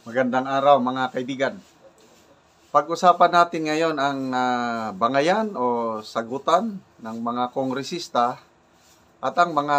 Magandang araw mga kaibigan. Pag-usapan natin ngayon ang bangayan o sagutan ng mga kongresista at ang mga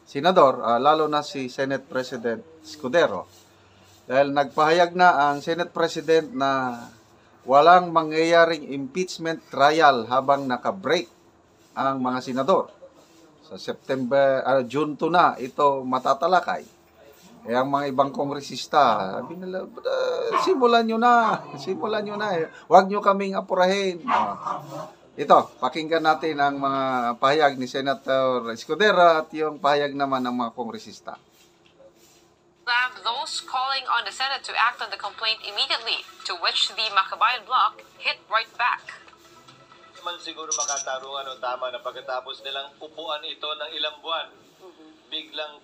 senador, lalo na si Senate President Escudero. Dahil nagpahayag na ang Senate President na walang mangyayaring impeachment trial habang naka-break ang mga senador. Sa June 2 na ito matatalakay. Eh, ang mga ibang kongresista, sabi nila, simulan nyo na. Huwag nyo kaming apurahin. Ito, pakinggan natin ang mga pahayag ni Senator Escudero at yung pahayag naman ng mga kongresista. Those calling on the Senate to act on the complaint immediately, to which the Makabayan bloc hit right back. Man siguro makatarungan o tama na pagkatapos nilang upuan ito ng ilang buwan. Biglang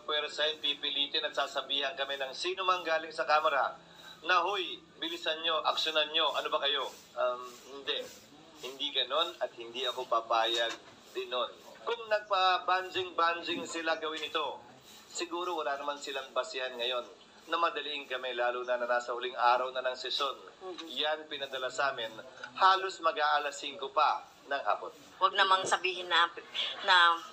pwersahin, pipilitin at sasabihan kami ng sino mang galing sa Kamara na, huy, bilisan nyo, aksyonan nyo, ano ba kayo? Hindi ganon at hindi ako papayag din nun. Kung nagpa-banjing sila gawin ito, siguro wala naman silang basihan ngayon na madaliin kami, lalo na nasa huling araw na ng sesyon. Yan pinadala sa amin, halos mag-aalas 5 pa ng hapon. Huwag namang sabihin na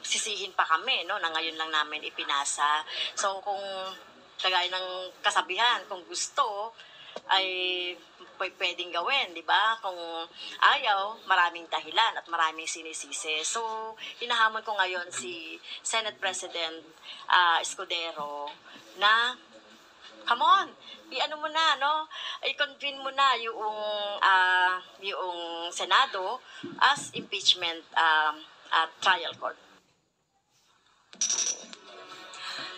sisihin pa kami, no, na ngayon lang namin ipinasa. So kung kagaya ng kasabihan, kung gusto ay pwedeng gawin, di ba? Kung ayaw, maraming dahilan at maraming sinisisi. So hinahamon ko ngayon si Senate President Escudero na come on, i-ano mo na, no? I-convene mo na yung Senado as impeachment trial court.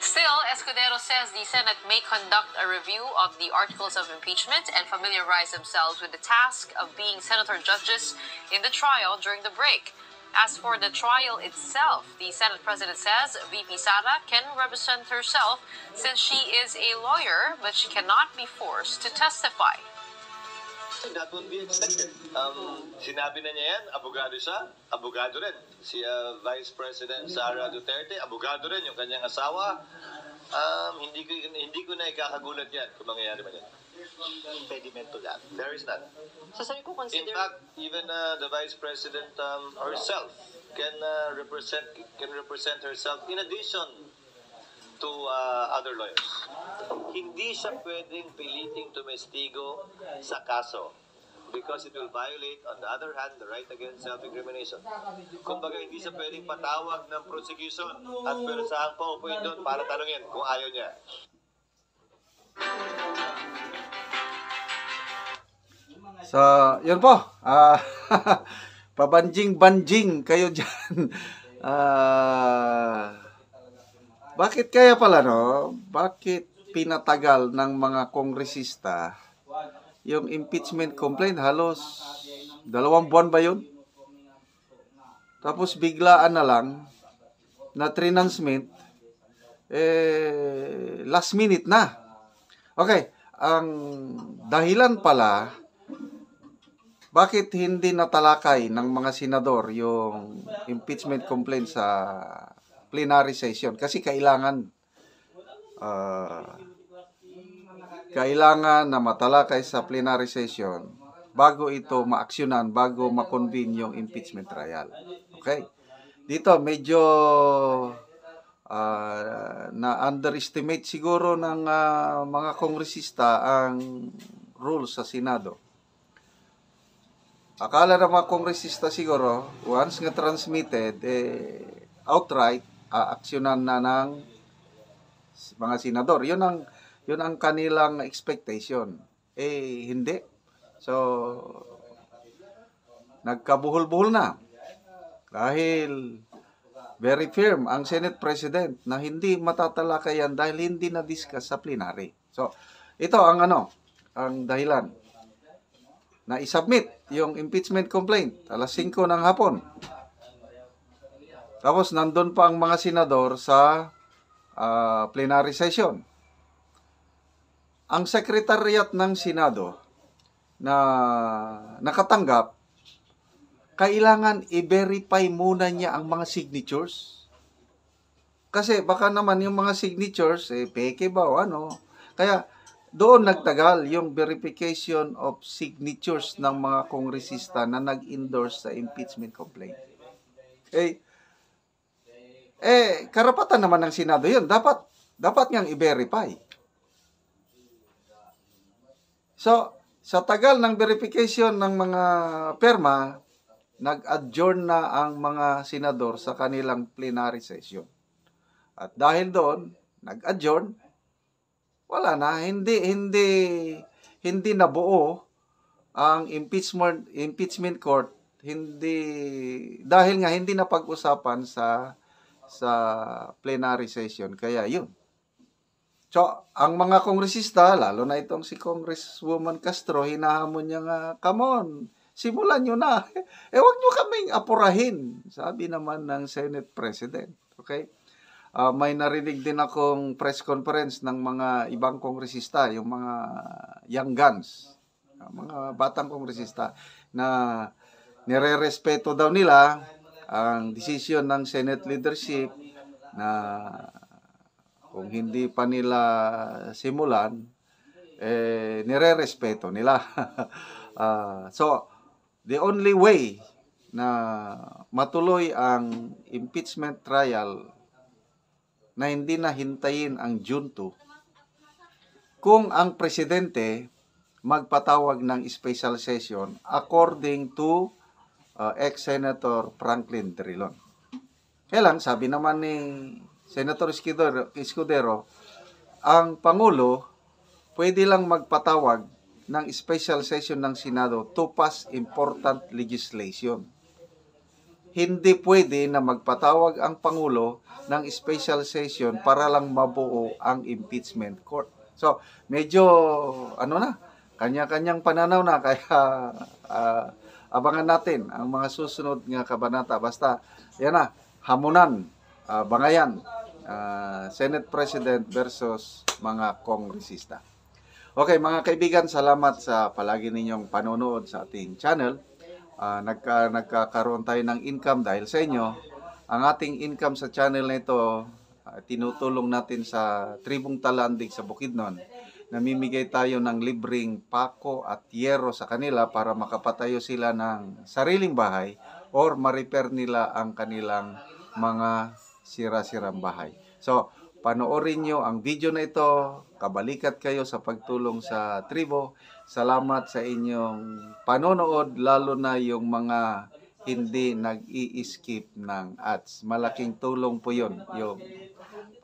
Still, Escudero says the Senate may conduct a review of the articles of impeachment and familiarize themselves with the task of being senator judges in the trial during the break. As for the trial itself, the Senate President says VP Sara can represent herself since she is a lawyer, but she cannot be forced to testify. That would be expected. Sinabi na niya yan, abogado siya, abogado rin. Si Vice President Sara Duterte, abogado rin yung kanyang asawa. Hindi ko na ikakagulat yan kung mangyayari man yan. Impediment to that. There is none. So sabi ko consider... In fact, even the Vice President herself can represent herself in addition to other lawyers. Hindi siya pwedeng piliting tumestigo sa kaso because it will violate, on the other hand, the right against self-incrimination. Kumbaga, hindi siya pwedeng patawag ng prosecution at pwersahan pa upuin doon para tanungin kung ayaw niya. So, yun po. Pabanjing-banjing kayo dyan. Bakit kaya pala, no? Bakit pinatagal ng mga kongresista yung impeachment complaint? Halos 2 buwan ba yun? Tapos biglaan na lang na transmit, last minute na. Okay, ang dahilan pala bakit hindi natalakay ng mga senador yung impeachment complaint sa plenary session? Kasi kailangan na matalakay sa plenary session bago ito maaksyonan, bago makonvene yung impeachment trial. Okay? Dito medyo na-underestimate siguro ng mga kongresista ang rules sa Senado. Akala ng mga kongresista siguro, once nga transmitted, outright, aaksyonan na ng mga senador. Yun ang kanilang expectation. Hindi. So, nagkabuhol-buhol na. Dahil very firm ang Senate President na hindi matatalakayan dahil hindi na-discuss sa plenary. So, ito ang dahilan na isubmit yung impeachment complaint alas 5 ng hapon. Tapos nandun pa ang mga senador sa plenary session. Ang secretariat ng Senado na nakatanggap, kailangan i-verify muna niya ang mga signatures. Kasi baka naman yung mga signatures, peke ba o ano, Kaya doon nagtagal yung verification of signatures ng mga kongresista na nag-endorse sa impeachment complaint. Karapatan naman ng Senado yun. Dapat ngang i-verify. So, sa tagal ng verification ng mga perma, nag-adjourn na ang mga senador sa kanilang plenary session. At dahil doon, nag-adjourn, wala na, hindi nabuo ang impeachment court, dahil nga hindi na pag-usapan sa plenary session. Kaya yun. So, ang mga kongresista, lalo na itong si Congresswoman Castro, hinahamon niya nga, come on, simulan nyo na. Huwag nyo kaming apurahin, sabi naman ng Senate President. Okay? May narinig din akong press conference ng mga ibang kongresista, yung mga young guns, mga batang kongresista, na nire-respeto daw nila ang desisyon ng Senate leadership na kung hindi pa nila simulan, nire-respeto nila. So, the only way na matuloy ang impeachment trial na hindi na hintayin ang June 2, kung ang presidente magpatawag ng special session according to ex-Senator Franklin Drilon. Kaya lang, sabi naman ni Senator Escudero, ang Pangulo pwede lang magpatawag ng special session ng Senado to pass important legislation. Hindi pwede na magpatawag ang Pangulo ng special session para lang mabuo ang impeachment court. So, medyo, kanya-kanyang pananaw na, kaya abangan natin ang mga susunod nga kabanata. Basta, yan na, hamunan, bangayan, Senate President versus mga kongresista. Okay, mga kaibigan, salamat sa palagi ninyong panonood sa ating channel. Nagkakaroon tayo ng income dahil sa inyo. Ang ating income sa channel na ito, tinutulong natin sa Tribong Talandig sa Bukidnon. Namimigay tayo ng libreng pako at yero sa kanila para makapatayo sila ng sariling bahay or ma-repair nila ang kanilang mga sira-sirang bahay. So, panoorin nyo ang video na ito. Kabalikat kayo sa pagtulong sa tribo. Salamat sa inyong panonood, lalo na yung mga hindi nag-i-skip ng ads. Malaking tulong po yun. Yung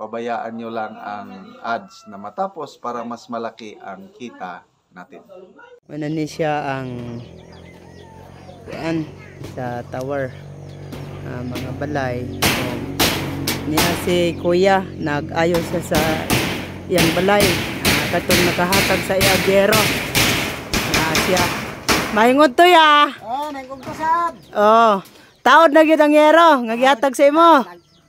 pabayaan nyo lang ang ads na matapos para mas malaki ang kita natin. Ano ni siya ang sa tower, mga balay. Niya si kuya nag-ayos sa iyang balay, katong nakahatag sa iagero siya mahingod to ya. Nangkong kasab. Taod na gyud ang yero nga gihatag sa imo.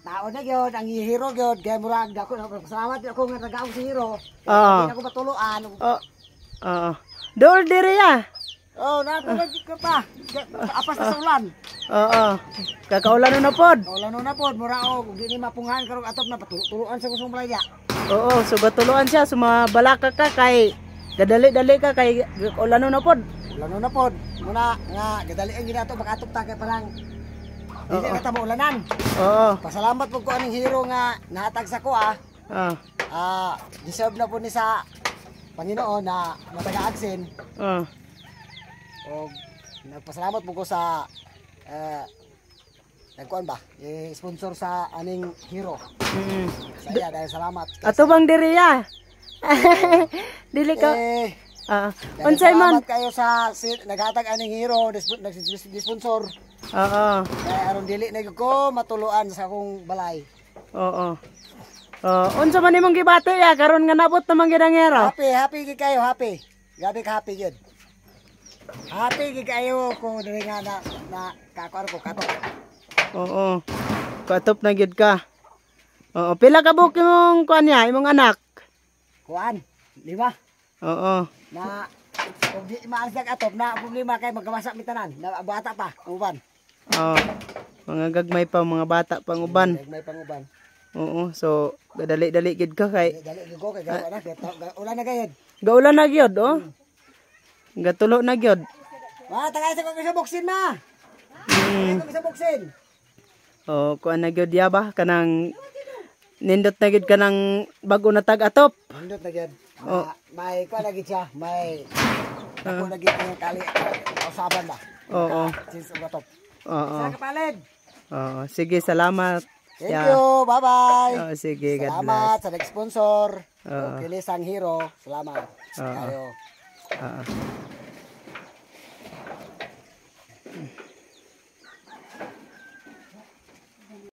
Taon na gyud ang hero gyud kay murag dako na salamat ako nga nagaw si hero. Hindi ako matuluan. Dol diri ya. Natulog ka pa. Apas na sa ulan. Kakaulan na pod. Kaulan na pod mura og di ni mapungahan karong atop na patuluan sa kusong balay dia. So batuluan siya sumabalaka ka kay gadali-dali ka kay kaulan na pod. Ulan na pod. Muna nga gadali ang ginato makatop ta kay parang hindi na ta maulanan. Pasalamat pud ko aning hero nga nahatag sa ko deserve na po ni sa Panginoon na mataga-agsin. O nagpasalamat po ko sa nagkuan ba? Sponsor sa aning hero. Saya dahil salamat. Ato bang diri ya? Dili ka. Unsay man? Salamat kayo sa naghatag aning hero, sponsor. Kaya aron dili na ko matuluan sa akong balay. Unsa man imong gibati ya karon nga nabot na man gid ang hero? Happy gid kayo, happy. Gabi ka happy gid. Happy gid kayo ko diri nga na kakuan ko katok. Katop na gid ka. Pila ka buok imong kuan niya, imong anak? Kuan, 5. Na kung di maalis ang atop na problema kay magkawasa mi tanan. Na bata pa, uban. Mga gagmay pa mga bata pang uban. Gagmay pang uban. Oo, so gadali-dali gid ka kay Dali ko kay gawa na ulan na gayud. gaulan na gyud oh. Gatulo na gyud. Tagay sa ko sa buksin ma. Ko sa buksin. Oh, kuan na gyud ya ba kanang nindot na gyud kanang bago na tag-atop. Nindot na gyud. May ko lagi siya, may ako lagi yung kali usaban ba. Oo. Since ugatop. Oo. Sa kapalid. Oo, sige, salamat. Thank you. Bye-bye. Oh, sige, God Salamat bless. sa nag-sponsor. Oo. Kilisang Hero. Salamat. Oo. Tayo. Oo.